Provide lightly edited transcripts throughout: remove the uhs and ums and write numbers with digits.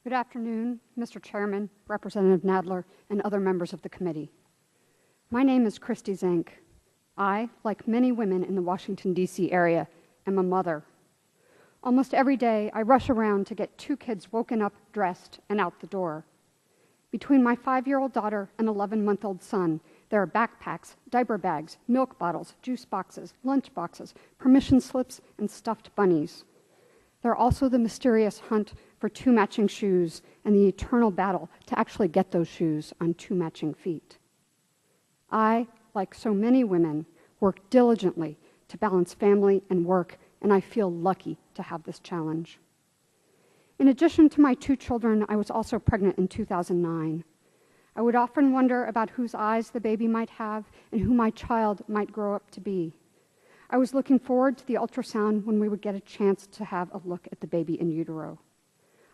Good afternoon, Mr. Chairman, Representative Nadler, and other members of the committee. My name is Christy Zink. I, like many women in the Washington, D.C. area, am a mother. Almost every day, I rush around to get 2 kids woken up, dressed, and out the door. Between my 5-year-old daughter and 11-month-old son, there are backpacks, diaper bags, milk bottles, juice boxes, lunch boxes, permission slips, and stuffed bunnies. There are also the mysterious hunt for 2 matching shoes and the eternal battle to actually get those shoes on 2 matching feet. I, like so many women, work diligently to balance family and work, and I feel lucky to have this challenge. In addition to my 2 children, I was also pregnant in 2009. I would often wonder about whose eyes the baby might have and who my child might grow up to be. I was looking forward to the ultrasound when we would get a chance to have a look at the baby in utero.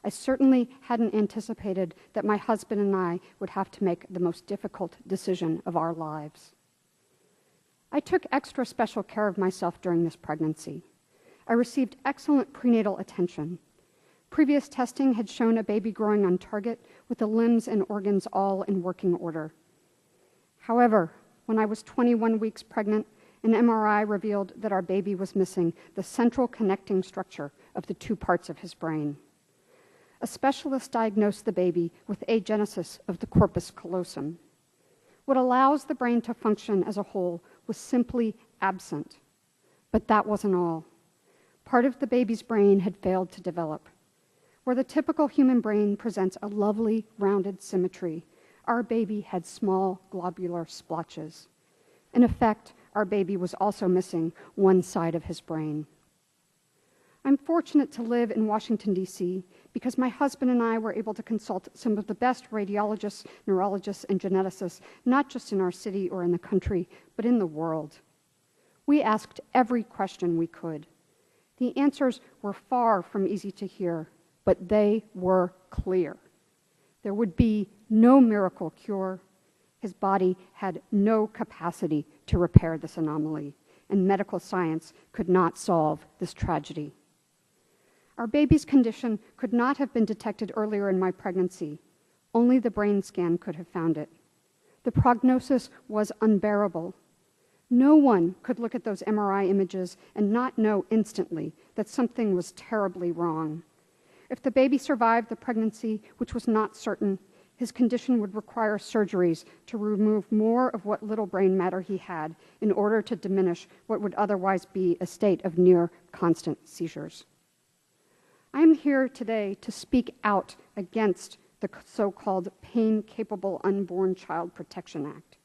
I certainly hadn't anticipated that my husband and I would have to make the most difficult decision of our lives. I took extra special care of myself during this pregnancy. I received excellent prenatal attention. Previous testing had shown a baby growing on target with the limbs and organs all in working order. However, when I was 21 weeks pregnant, an MRI revealed that our baby was missing the central connecting structure of the 2 parts of his brain. A specialist diagnosed the baby with agenesis of the corpus callosum. What allows the brain to function as a whole was simply absent. But that wasn't all. Part of the baby's brain had failed to develop. Where the typical human brain presents a lovely, rounded symmetry, our baby had small, globular splotches. In effect, our baby was also missing one side of his brain. I'm fortunate to live in Washington, D.C., because my husband and I were able to consult some of the best radiologists, neurologists, and geneticists, not just in our city or in the country, but in the world. We asked every question we could. The answers were far from easy to hear, but they were clear. There would be no miracle cure. His body had no capacity to repair this anomaly, and medical science could not solve this tragedy. Our baby's condition could not have been detected earlier in my pregnancy. Only the brain scan could have found it. The prognosis was unbearable. No one could look at those MRI images and not know instantly that something was terribly wrong. If the baby survived the pregnancy, which was not certain, his condition would require surgeries to remove more of what little brain matter he had in order to diminish what would otherwise be a state of near constant seizures. I am here today to speak out against the so-called Pain-Capable Unborn Child Protection Act.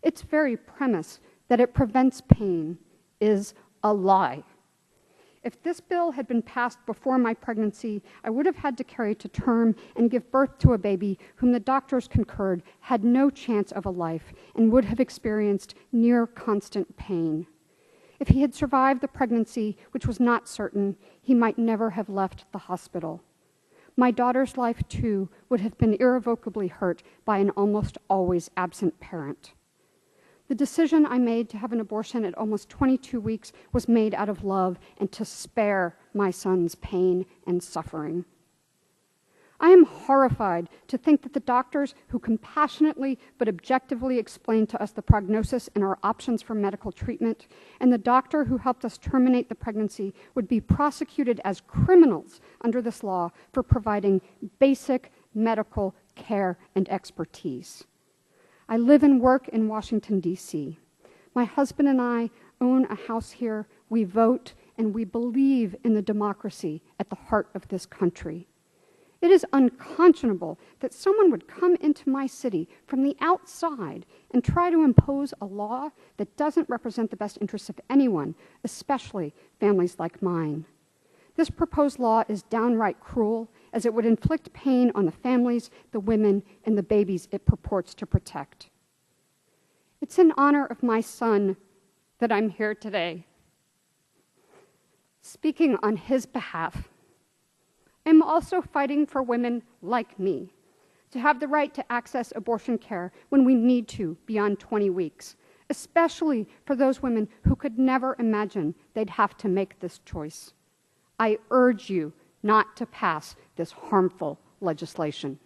Its very premise that it prevents pain is a lie. If this bill had been passed before my pregnancy, I would have had to carry to term and give birth to a baby whom the doctors concurred had no chance of a life and would have experienced near constant pain. If he had survived the pregnancy, which was not certain, he might never have left the hospital. My daughter's life, too, would have been irrevocably hurt by an almost always absent parent. The decision I made to have an abortion at almost 22 weeks was made out of love and to spare my son's pain and suffering. I am horrified to think that the doctors who compassionately but objectively explained to us the prognosis and our options for medical treatment, and the doctor who helped us terminate the pregnancy would be prosecuted as criminals under this law for providing basic medical care and expertise. I live and work in Washington, D.C. My husband and I own a house here, we vote, and we believe in the democracy at the heart of this country. It is unconscionable that someone would come into my city from the outside and try to impose a law that doesn't represent the best interests of anyone, especially families like mine. This proposed law is downright cruel, as it would inflict pain on the families, the women, and the babies it purports to protect. It's in honor of my son that I'm here today, speaking on his behalf. I'm also fighting for women like me to have the right to access abortion care when we need to beyond 20 weeks, especially for those women who could never imagine they'd have to make this choice. I urge you, not to pass this harmful legislation.